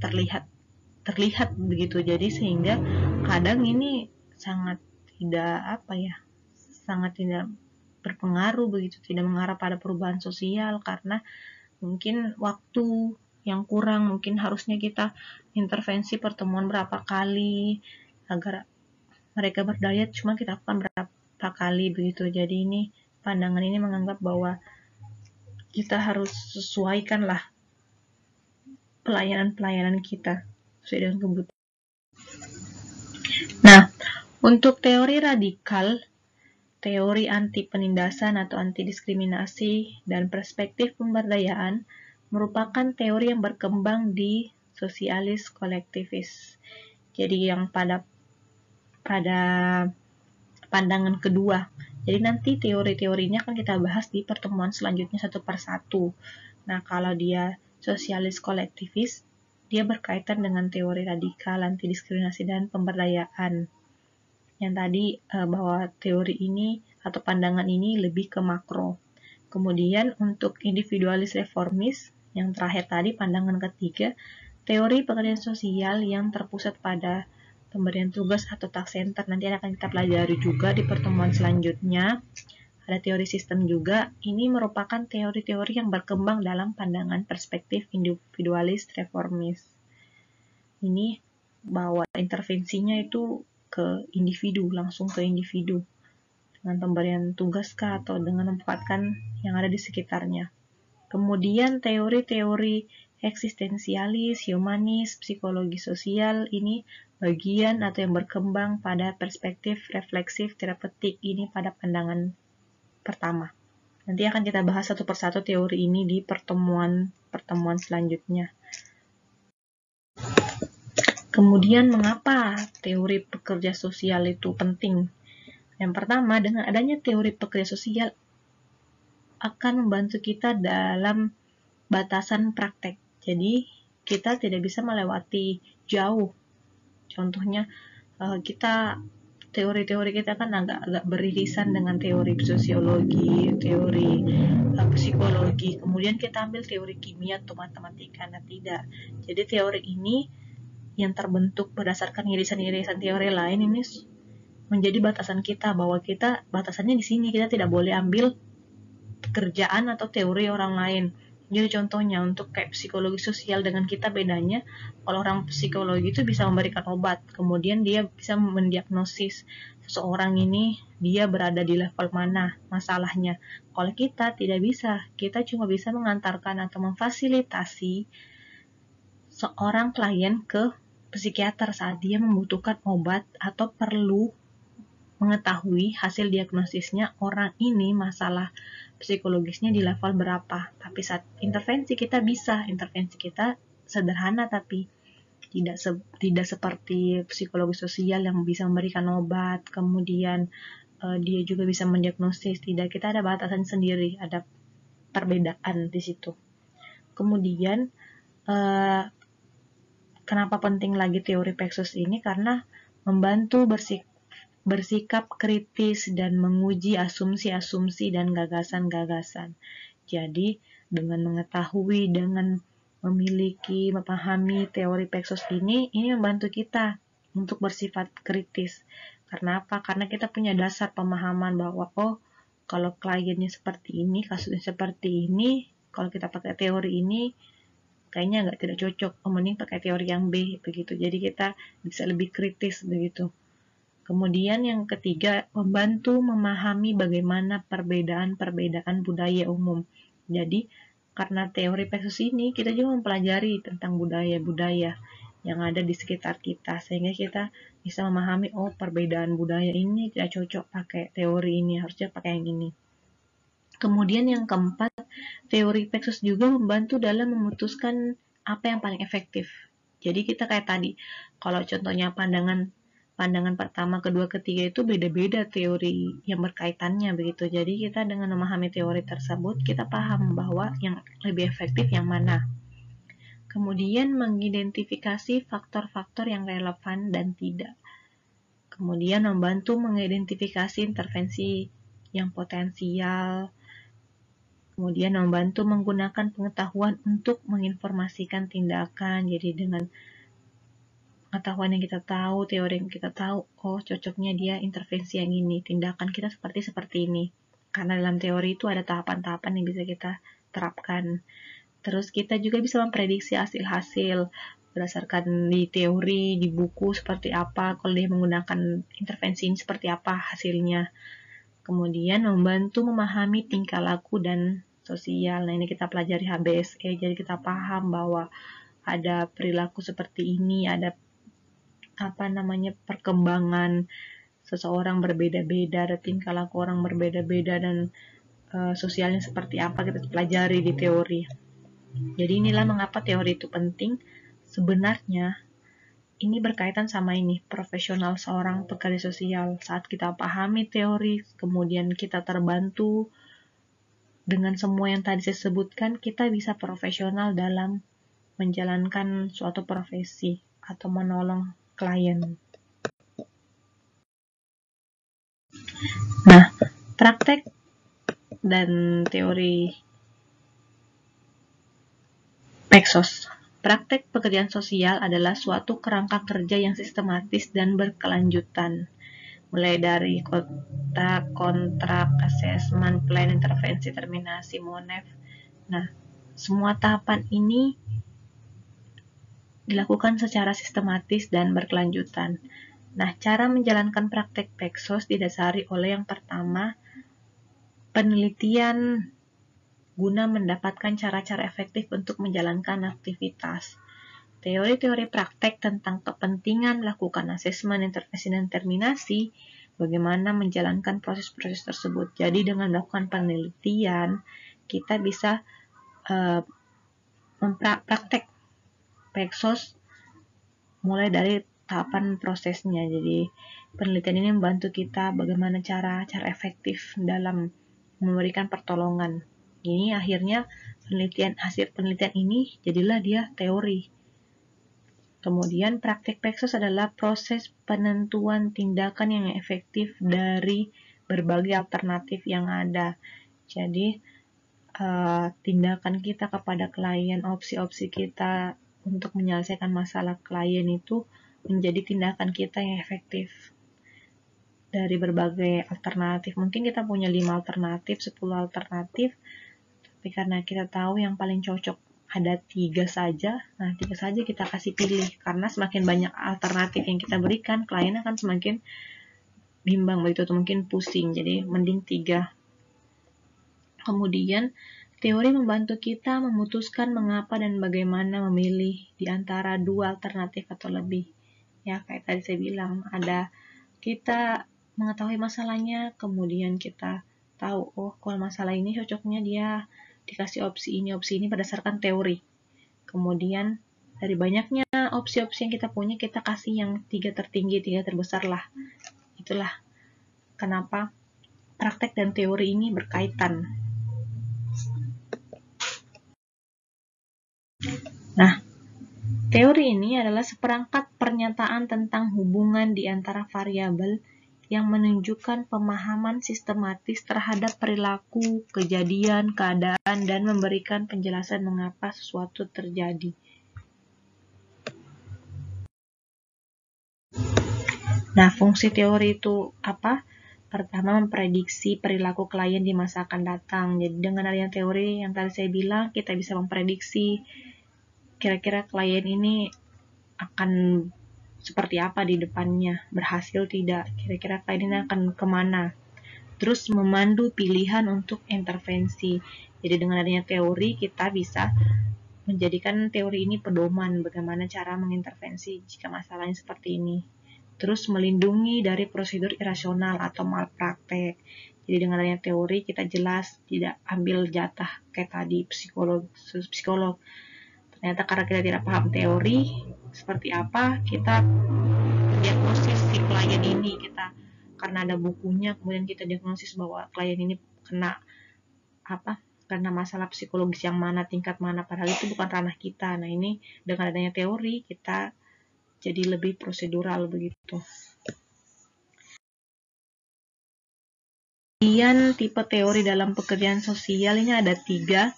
terlihat begitu. Jadi sehingga kadang ini sangat tidak berpengaruh begitu, tidak mengarah pada perubahan sosial karena mungkin waktu yang kurang, mungkin harusnya kita intervensi pertemuan berapa kali agar mereka berdaya, cuma kita lakukan berapa kali begitu. Jadi ini pandangan ini menganggap bahwa kita harus sesuaikanlah pelayanan kita sesuai dengan kebutuhan. Nah, untuk teori radikal, teori anti penindasan atau anti diskriminasi, dan perspektif pemberdayaan merupakan teori yang berkembang di sosialis kolektivis. Jadi yang pada pandangan kedua. Jadi nanti teori-teorinya akan kita bahas di pertemuan selanjutnya satu persatu. Nah, kalau dia sosialis kolektivis, dia berkaitan dengan teori radikal, anti diskriminasi, dan pemberdayaan. yang tadi bahwa teori ini atau pandangan ini lebih ke makro. Kemudian untuk individualis reformis, yang terakhir tadi pandangan ketiga, teori pekerjaan sosial yang terpusat pada pemberian tugas atau task center. Nanti akan kita pelajari juga di pertemuan selanjutnya. Ada teori sistem juga. Ini merupakan teori-teori yang berkembang dalam pandangan perspektif individualis reformis. Ini bahwa intervensinya itu ke individu, langsung ke individu, dengan pemberian tugas atau dengan memanfaatkan yang ada di sekitarnya. Kemudian teori-teori eksistensialis, humanis, psikologi sosial ini bagian atau yang berkembang pada perspektif refleksif terapeutik ini pada pandangan pertama. Nanti akan kita bahas satu persatu teori ini di pertemuan selanjutnya. Kemudian mengapa teori pekerja sosial itu penting? Yang pertama, dengan adanya teori pekerja sosial akan membantu kita dalam batasan praktek. Jadi, kita tidak bisa melewati jauh. Contohnya, teori-teori kita kan agak beririsan dengan teori sosiologi, teori psikologi, kemudian kita ambil teori kimia atau matematika. Nah, tidak. Jadi, teori ini yang terbentuk berdasarkan irisan-irisan teori lain ini menjadi batasan kita, bahwa kita batasannya di sini, kita tidak boleh ambil pekerjaan atau teori orang lain. Jadi contohnya untuk kayak psikologi sosial dengan kita bedanya, kalau orang psikologi itu bisa memberikan obat, kemudian dia bisa mendiagnosis seseorang ini dia berada di level mana masalahnya. Kalau kita tidak bisa, kita cuma bisa mengantarkan atau memfasilitasi seorang klien ke psikiater saat dia membutuhkan obat atau perlu mengetahui hasil diagnosisnya orang ini masalah psikologisnya di level berapa. Tapi saat intervensi kita sederhana tapi tidak seperti psikologi sosial yang bisa memberikan obat, kemudian dia juga bisa mendiagnosis. Tidak, kita ada batasan sendiri, ada perbedaan di situ. Kemudian kenapa penting lagi teori Peksos ini? Karena membantu bersikap kritis dan menguji asumsi-asumsi dan gagasan-gagasan. Jadi, dengan mengetahui, dengan memahami teori Peksos ini membantu kita untuk bersifat kritis. Karena apa? Karena kita punya dasar pemahaman bahwa, kalau kliennya seperti ini, kasusnya seperti ini, kalau kita pakai teori ini, kayaknya tidak cocok, mending pakai teori yang B, begitu. Jadi kita bisa lebih kritis, begitu. Kemudian yang ketiga, membantu memahami bagaimana perbedaan-perbedaan budaya umum. Jadi, karena teori Peksos ini, kita juga mempelajari tentang budaya-budaya yang ada di sekitar kita, sehingga kita bisa memahami, perbedaan budaya ini tidak cocok pakai teori ini, harusnya pakai yang ini. Kemudian yang keempat, teori Peksos juga membantu dalam memutuskan apa yang paling efektif. Jadi kita kayak tadi, kalau contohnya pandangan pertama, kedua, ketiga itu beda-beda teori yang berkaitannya begitu. Jadi kita dengan memahami teori tersebut, kita paham bahwa yang lebih efektif yang mana. Kemudian mengidentifikasi faktor-faktor yang relevan dan tidak. Kemudian membantu mengidentifikasi intervensi yang potensial. Kemudian membantu menggunakan pengetahuan untuk menginformasikan tindakan. Jadi dengan pengetahuan yang kita tahu, teori yang kita tahu, cocoknya dia intervensi yang ini, tindakan kita seperti ini. Karena dalam teori itu ada tahapan-tahapan yang bisa kita terapkan. Terus kita juga bisa memprediksi hasil-hasil berdasarkan di teori, di buku seperti apa, kalau dia menggunakan intervensi ini seperti apa hasilnya. Kemudian membantu memahami tingkah laku dan sosial. Nah, ini kita pelajari HBSE, jadi kita paham bahwa ada perilaku seperti ini, ada perkembangan seseorang berbeda-beda, ada tingkah laku orang berbeda-beda, dan sosialnya seperti apa kita pelajari di teori. Jadi inilah mengapa teori itu penting. Sebenarnya ini berkaitan sama profesional seorang pekerja sosial. Saat kita pahami teori, kemudian kita terbantu dengan semua yang tadi saya sebutkan, kita bisa profesional dalam menjalankan suatu profesi atau menolong klien. Nah, praktek dan teori Peksos. Praktek pekerjaan sosial adalah suatu kerangka kerja yang sistematis dan berkelanjutan, mulai dari kontrak, asesmen, plan, intervensi, terminasi, monef. Nah, semua tahapan ini dilakukan secara sistematis dan berkelanjutan. Nah, cara menjalankan praktek Peksos didasari oleh yang pertama, penelitian guna mendapatkan cara-cara efektif untuk menjalankan aktivitas. Teori-teori praktek tentang kepentingan melakukan asesmen, intervensi, dan terminasi, bagaimana menjalankan proses-proses tersebut. Jadi dengan melakukan penelitian, kita bisa mempraktek Peksos mulai dari tahapan prosesnya. Jadi penelitian ini membantu kita bagaimana cara efektif dalam memberikan pertolongan. Ini akhirnya hasil penelitian ini jadilah dia teori. Kemudian praktek Peksos adalah proses penentuan tindakan yang efektif dari berbagai alternatif yang ada. Jadi tindakan kita kepada klien, opsi-opsi kita untuk menyelesaikan masalah klien itu menjadi tindakan kita yang efektif dari berbagai alternatif. Mungkin kita punya 5 alternatif, 10 alternatif, tapi karena kita tahu yang paling cocok ada 3 saja, nah 3 saja kita kasih pilih, karena semakin banyak alternatif yang kita berikan, klien akan semakin bimbang begitu atau mungkin pusing, jadi mending 3. Kemudian teori membantu kita memutuskan mengapa dan bagaimana memilih di antara 2 alternatif atau lebih. Ya, kayak tadi saya bilang, ada kita mengetahui masalahnya, kemudian kita tahu, oh kalau masalah ini cocoknya dia dikasih opsi ini berdasarkan teori. Kemudian dari banyaknya opsi-opsi yang kita punya, kita kasih yang 3 tertinggi, 3 terbesar lah. Itulah kenapa praktek dan teori ini berkaitan. Nah, teori ini adalah seperangkat pernyataan tentang hubungan di antara variabel yang menunjukkan pemahaman sistematis terhadap perilaku, kejadian, keadaan, dan memberikan penjelasan mengapa sesuatu terjadi. Nah, fungsi teori itu apa? Pertama, memprediksi perilaku klien di masa akan datang. Jadi dengan adanya teori yang tadi saya bilang, kita bisa memprediksi kira-kira klien ini akan seperti apa di depannya, berhasil tidak, kira-kira klien ini akan kemana. Terus memandu pilihan untuk intervensi. Jadi dengan adanya teori, kita bisa menjadikan teori ini pedoman bagaimana cara mengintervensi jika masalahnya seperti ini. Terus melindungi dari prosedur irasional atau malpraktek. Jadi dengan adanya teori kita jelas tidak ambil jatah kayak tadi psikolog. Ternyata karena kita tidak paham teori seperti apa, kita diagnosis si klien ini, kita karena ada bukunya kemudian kita diagnosis bahwa klien ini kena apa? Karena masalah psikologis yang mana, tingkat mana, padahal itu bukan ranah kita. Nah, ini dengan adanya teori kita jadi lebih prosedural begitu. Kemudian tipe teori dalam pekerjaan sosial ini ada 3.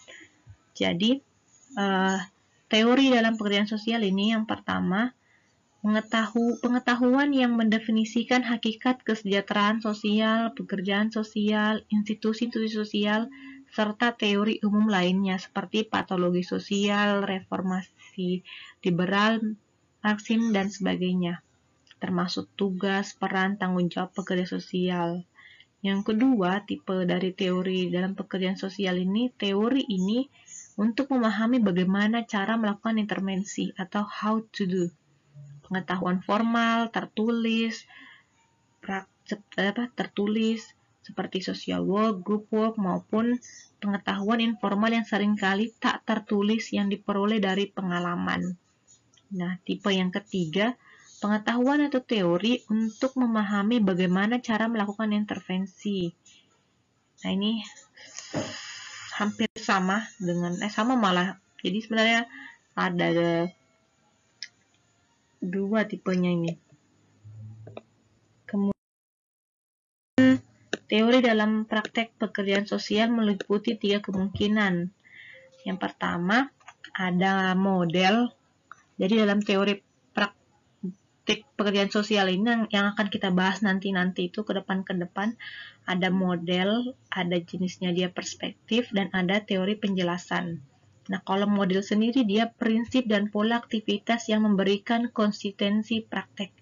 Jadi teori dalam pekerjaan sosial ini yang pertama, pengetahuan yang mendefinisikan hakikat kesejahteraan sosial, pekerjaan sosial, institusi-institusi sosial, serta teori umum lainnya seperti patologi sosial, reformasi liberal, Marxisme, dan sebagainya, termasuk tugas, peran, tanggung jawab pekerja sosial. Yang kedua, tipe dari teori dalam pekerjaan sosial ini, teori ini untuk memahami bagaimana cara melakukan intervensi atau how to do. Pengetahuan formal, tertulis seperti social work, group work, maupun pengetahuan informal yang seringkali tak tertulis yang diperoleh dari pengalaman. Nah, tipe yang ketiga, pengetahuan atau teori untuk memahami bagaimana cara melakukan intervensi. Nah, ini hampir sama dengan sama malah. Jadi sebenarnya ada 2 tipenya ini. Kemudian Teori dalam praktek pekerjaan sosial meliputi 3 kemungkinan. Yang pertama, ada model. Jadi dalam teori praktek pekerjaan sosial ini yang akan kita bahas nanti itu ke depan ada model, ada jenisnya dia perspektif, dan ada teori penjelasan. Nah, kalau model sendiri dia prinsip dan pola aktivitas yang memberikan konsistensi praktek.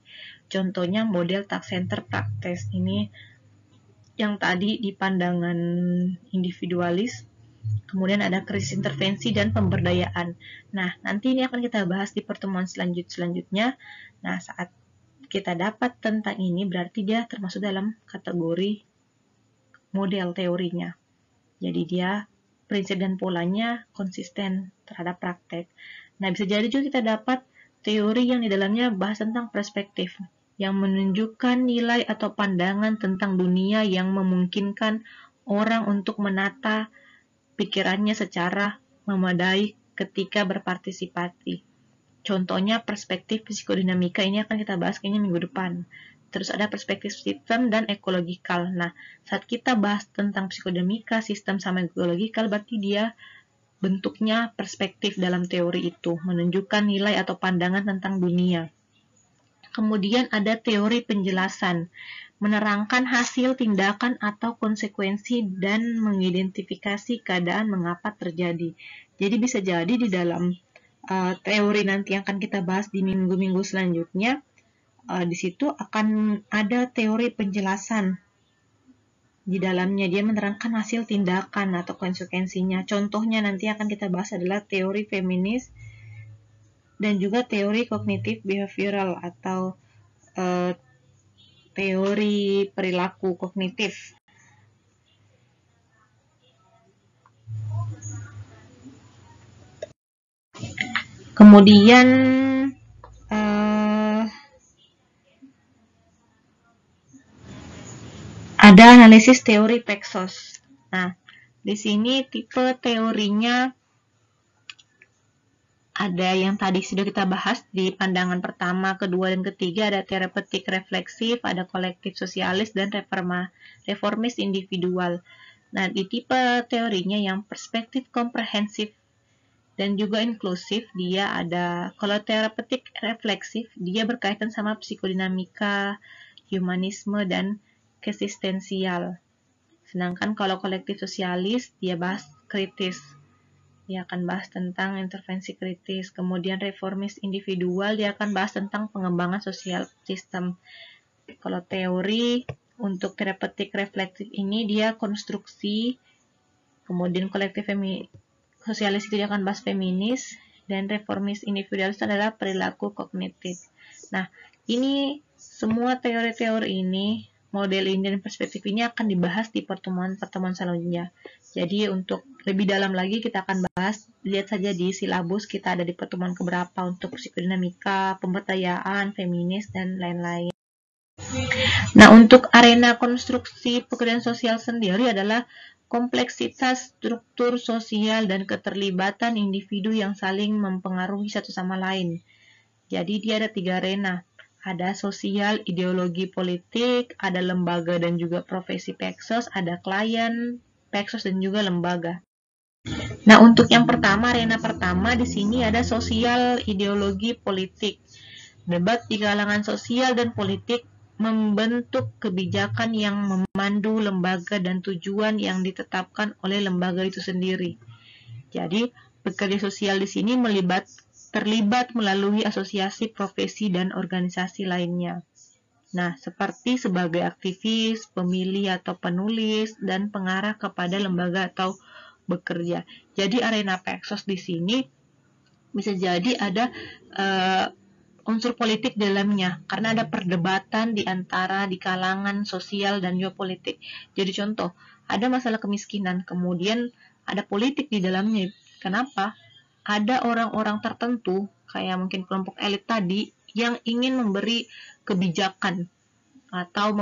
Contohnya model task center practice ini yang tadi di pandangan individualis, kemudian ada krisis intervensi dan pemberdayaan. Nah, nanti ini akan kita bahas di pertemuan selanjutnya. Nah, saat kita dapat tentang ini berarti dia termasuk dalam kategori model teorinya. Jadi dia prinsip dan polanya konsisten terhadap praktek. Nah, bisa jadi juga kita dapat teori yang di dalamnya bahas tentang perspektif, yang menunjukkan nilai atau pandangan tentang dunia yang memungkinkan orang untuk menata pikirannya secara memadai ketika berpartisipasi. Contohnya perspektif psikodinamika, ini akan kita bahas kayaknya minggu depan. Terus ada perspektif sistem dan ekologikal. Nah, saat kita bahas tentang psikodinamika, sistem sama ekologikal, berarti dia bentuknya perspektif dalam teori itu, menunjukkan nilai atau pandangan tentang dunia. Kemudian ada teori penjelasan, menerangkan hasil tindakan atau konsekuensi dan mengidentifikasi keadaan mengapa terjadi. Jadi bisa jadi di dalam teori nanti yang akan kita bahas di minggu-minggu selanjutnya, di situ akan ada teori penjelasan. Di dalamnya dia menerangkan hasil tindakan atau konsekuensinya. Contohnya nanti akan kita bahas adalah teori feminis dan juga teori kognitif behavioral atau teori perilaku kognitif. Kemudian ada analisis teori Paxos. Nah, di sini tipe teorinya ada yang tadi sudah kita bahas di pandangan pertama, kedua, dan ketiga, ada terapeutik refleksif, ada kolektif sosialis, dan reformis individual. Nah, di tipe teorinya yang perspektif komprehensif dan juga inklusif, dia ada, kalau terapeutik refleksif, dia berkaitan sama psikodinamika, humanisme, dan eksistensial. Sedangkan kalau kolektif sosialis, dia bahas kritis. Dia akan bahas tentang intervensi kritis. Kemudian reformis individual, dia akan bahas tentang pengembangan sosial sistem. Kalau teori untuk terapeutik refleksif ini, dia konstruksi. Kemudian kolektif sosialis itu dia akan bahas feminis. Dan reformis individualis adalah perilaku kognitif. Nah, ini semua teori-teori ini, model ini dan perspektif ini akan dibahas di pertemuan selanjutnya. Jadi untuk lebih dalam lagi kita akan bahas, lihat saja di silabus kita ada di pertemuan keberapa untuk psikodinamika, pemberdayaan, feminis, dan lain-lain. Nah, untuk arena konstruksi pekerjaan sosial sendiri adalah kompleksitas struktur sosial dan keterlibatan individu yang saling mempengaruhi satu sama lain. Jadi dia ada 3 arena. Ada sosial, ideologi politik, ada lembaga dan juga profesi Paxos, ada klien Paxos dan juga lembaga. Nah, untuk yang pertama, arena pertama di sini ada sosial, ideologi politik. Debat di kalangan sosial dan politik membentuk kebijakan yang memandu lembaga dan tujuan yang ditetapkan oleh lembaga itu sendiri. Jadi, pekerja sosial di sini terlibat melalui asosiasi profesi dan organisasi lainnya. Nah, seperti sebagai aktivis, pemilih atau penulis, dan pengarah kepada lembaga atau bekerja. Jadi arena Paxos di sini bisa jadi ada unsur politik dalamnya, karena ada perdebatan di kalangan sosial dan juga politik. Jadi contoh, ada masalah kemiskinan, kemudian ada politik di dalamnya. Kenapa? Ada orang-orang tertentu, kayak mungkin kelompok elit tadi, yang ingin memberi kebijakan, atau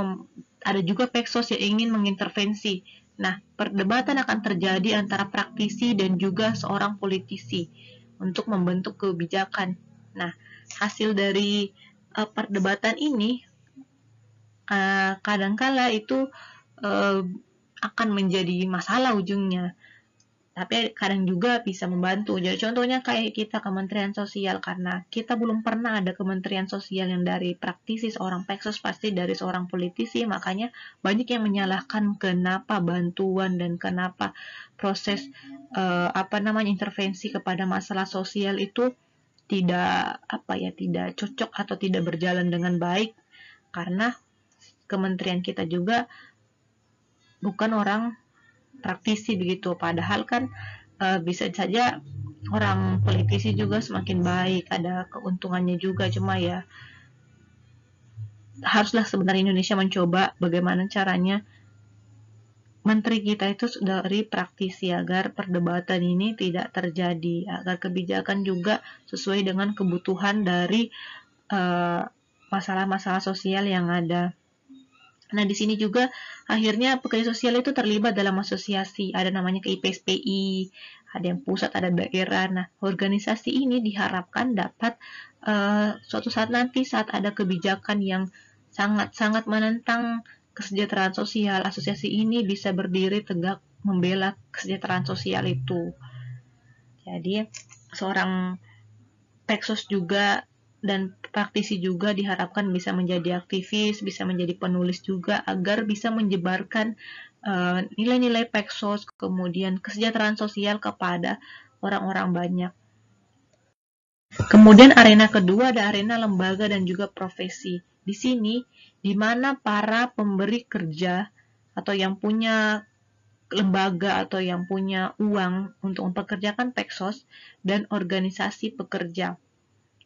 ada juga Paxos yang ingin mengintervensi. Nah, perdebatan akan terjadi antara praktisi dan juga seorang politisi untuk membentuk kebijakan. Nah, hasil dari perdebatan ini kadangkala itu akan menjadi masalah ujungnya. Tapi kadang juga bisa membantu. Jadi contohnya kayak kita Kementerian Sosial, karena kita belum pernah ada Kementerian Sosial yang dari praktisi seorang peksos, pasti dari seorang politisi, makanya banyak yang menyalahkan kenapa bantuan dan kenapa proses intervensi kepada masalah sosial itu tidak tidak cocok atau tidak berjalan dengan baik, karena kementerian kita juga bukan orang praktisi begitu. Padahal kan bisa saja orang politisi juga semakin baik, ada keuntungannya juga. Cuma ya haruslah sebenarnya Indonesia mencoba bagaimana caranya menteri kita itu dari praktisi agar perdebatan ini tidak terjadi, agar kebijakan juga sesuai dengan kebutuhan dari masalah-masalah sosial yang ada. Nah, di sini juga akhirnya pekerja sosial itu terlibat dalam asosiasi. Ada namanya KIPSPI, ada yang pusat, ada daerah. Nah, organisasi ini diharapkan dapat suatu saat nanti saat ada kebijakan yang sangat-sangat menentang kesejahteraan sosial, asosiasi ini bisa berdiri tegak membela kesejahteraan sosial itu. Jadi, seorang peksos juga dan praktisi juga diharapkan bisa menjadi aktivis, bisa menjadi penulis juga, agar bisa menyebarkan nilai-nilai peksos, kemudian kesejahteraan sosial kepada orang-orang banyak. Kemudian arena kedua ada arena lembaga dan juga profesi. Di sini, di mana para pemberi kerja atau yang punya lembaga atau yang punya uang untuk mempekerjakan peksos dan organisasi pekerja.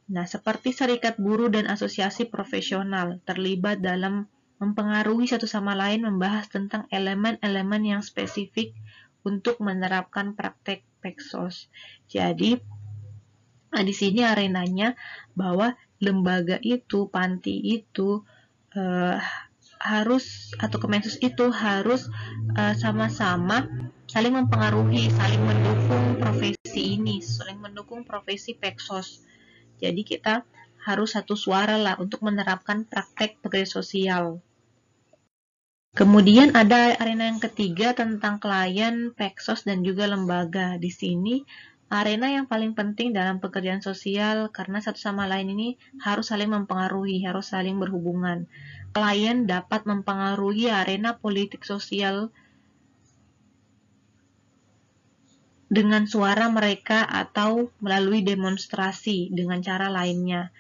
Nah, seperti serikat buruh dan asosiasi profesional terlibat dalam mempengaruhi satu sama lain, membahas tentang elemen-elemen yang spesifik untuk menerapkan praktek peksos. Jadi, di sini arenanya bahwa lembaga itu, panti itu harus, atau Kemensos itu harus sama-sama saling mempengaruhi, saling mendukung profesi ini, saling mendukung profesi peksos. Jadi kita harus satu suara lah untuk menerapkan praktek pekerja sosial. Kemudian ada arena yang ketiga tentang klien, peksos, dan juga lembaga. Di sini arena yang paling penting dalam pekerjaan sosial karena satu sama lain ini harus saling mempengaruhi, harus saling berhubungan. Klien dapat mempengaruhi arena politik sosial dengan suara mereka atau melalui demonstrasi dengan cara lainnya.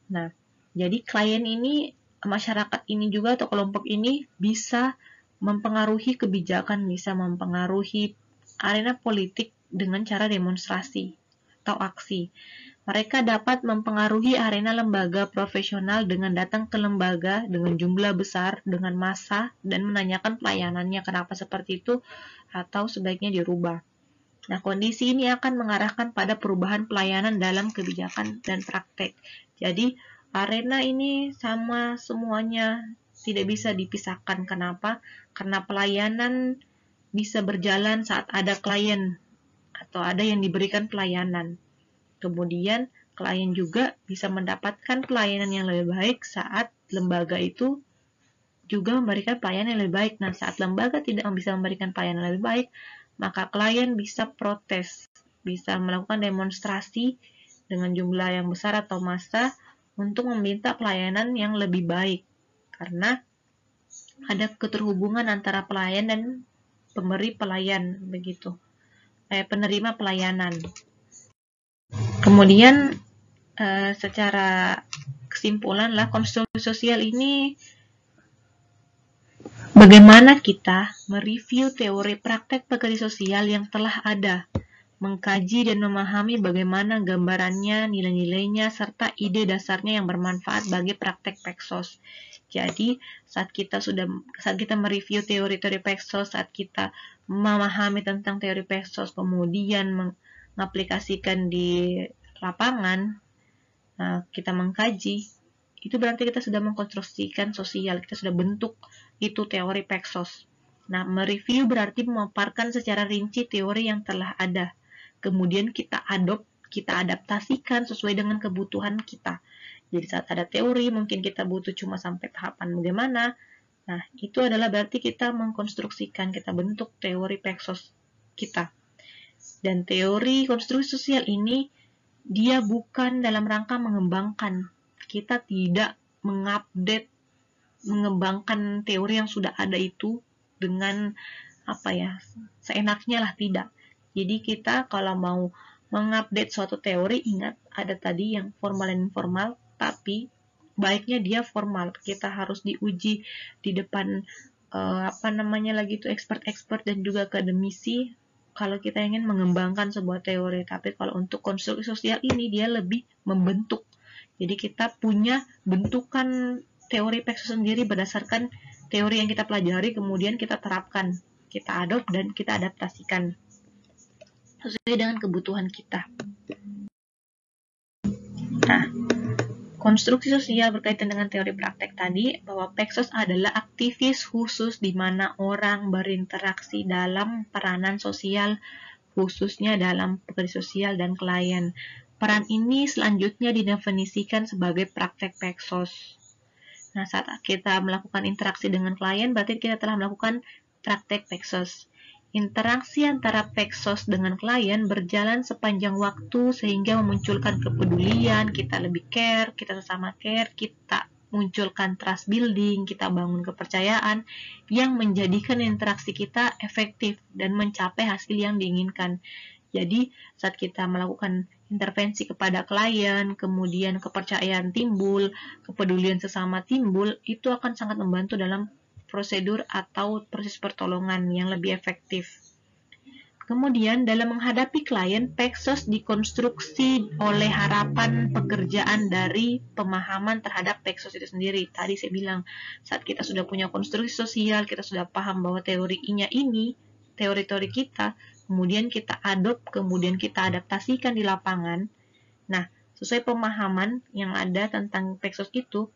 Nah, jadi klien ini, masyarakat ini juga atau kelompok ini bisa mempengaruhi kebijakan, bisa mempengaruhi arena politik dengan cara demonstrasi atau aksi. Mereka dapat mempengaruhi arena lembaga profesional dengan datang ke lembaga dengan jumlah besar, dengan massa, dan menanyakan pelayanannya kenapa seperti itu atau sebaiknya dirubah. Nah, kondisi ini akan mengarahkan pada perubahan pelayanan dalam kebijakan dan praktek. Jadi, arena ini sama semuanya, tidak bisa dipisahkan. Kenapa? Karena pelayanan bisa berjalan saat ada klien atau ada yang diberikan pelayanan. Kemudian, klien juga bisa mendapatkan pelayanan yang lebih baik saat lembaga itu juga memberikan pelayanan yang lebih baik. Nah, saat lembaga tidak bisa memberikan pelayanan yang lebih baik, maka klien bisa protes, bisa melakukan demonstrasi dengan jumlah yang besar atau massa untuk meminta pelayanan yang lebih baik. Karena ada keterhubungan antara pelayan dan pemberi pelayan, begitu. Penerima pelayanan. Kemudian secara kesimpulan lah, konstruksi sosial ini bagaimana kita mereview teori praktek pekerja sosial yang telah ada, mengkaji dan memahami bagaimana gambarannya, nilai-nilainya, serta ide dasarnya yang bermanfaat bagi praktek peksos. Jadi, saat kita mereview teori-teori peksos, saat kita memahami tentang teori peksos, kemudian mengaplikasikan di lapangan, kita mengkaji, itu berarti kita sudah mengkonstruksikan sosial, kita sudah bentuk itu teori peksos. Nah, mereview berarti memaparkan secara rinci teori yang telah ada. Kemudian kita adaptasikan sesuai dengan kebutuhan kita. Jadi saat ada teori, mungkin kita butuh cuma sampai tahapan bagaimana, Nah, itu adalah berarti kita mengkonstruksikan, kita bentuk teori Paxos kita. Dan teori konstruksi sosial ini dia bukan dalam rangka mengembangkan. Kita tidak mengupdate, mengembangkan teori yang sudah ada itu dengan seenaknya lah, tidak. Jadi kita kalau mau mengupdate suatu teori, ingat ada tadi yang formal dan informal, tapi baiknya dia formal. Kita harus diuji di depan expert-expert dan juga akademisi kalau kita ingin mengembangkan sebuah teori. Tapi kalau untuk konstruksi sosial ini dia lebih membentuk. Jadi kita punya bentukan teori Paxos sendiri berdasarkan teori yang kita pelajari, kemudian kita terapkan, kita adopt dan kita adaptasikan sesuai dengan kebutuhan kita. Nah, konstruksi sosial berkaitan dengan teori praktek tadi, bahwa Paxos adalah aktivis khusus di mana orang berinteraksi dalam peranan sosial, khususnya dalam pekerja sosial dan klien. Peran ini selanjutnya didefinisikan sebagai praktek Paxos. Nah, saat kita melakukan interaksi dengan klien, berarti kita telah melakukan praktek Paxos. Interaksi antara Paxos dengan klien berjalan sepanjang waktu sehingga memunculkan kepedulian, kita lebih care, kita sesama care, kita munculkan trust building, kita bangun kepercayaan yang menjadikan interaksi kita efektif dan mencapai hasil yang diinginkan. Jadi, saat kita melakukan intervensi kepada klien, kemudian kepercayaan timbul, kepedulian sesama timbul, itu akan sangat membantu dalam prosedur atau proses pertolongan yang lebih efektif. Kemudian dalam menghadapi klien, Paxos dikonstruksi oleh harapan pekerjaan dari pemahaman terhadap Paxos itu sendiri. Tadi saya bilang, saat kita sudah punya konstruksi sosial, kita sudah paham bahwa teorinya ini, teori-teori kita, kemudian kita adopt, kemudian kita adaptasikan di lapangan. Nah, sesuai pemahaman yang ada tentang Paxos itu,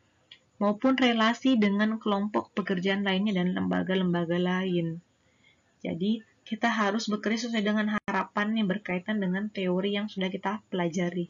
maupun relasi dengan kelompok pekerjaan lainnya dan lembaga-lembaga lain. Jadi, kita harus bekerja sesuai dengan harapan yang berkaitan dengan teori yang sudah kita pelajari.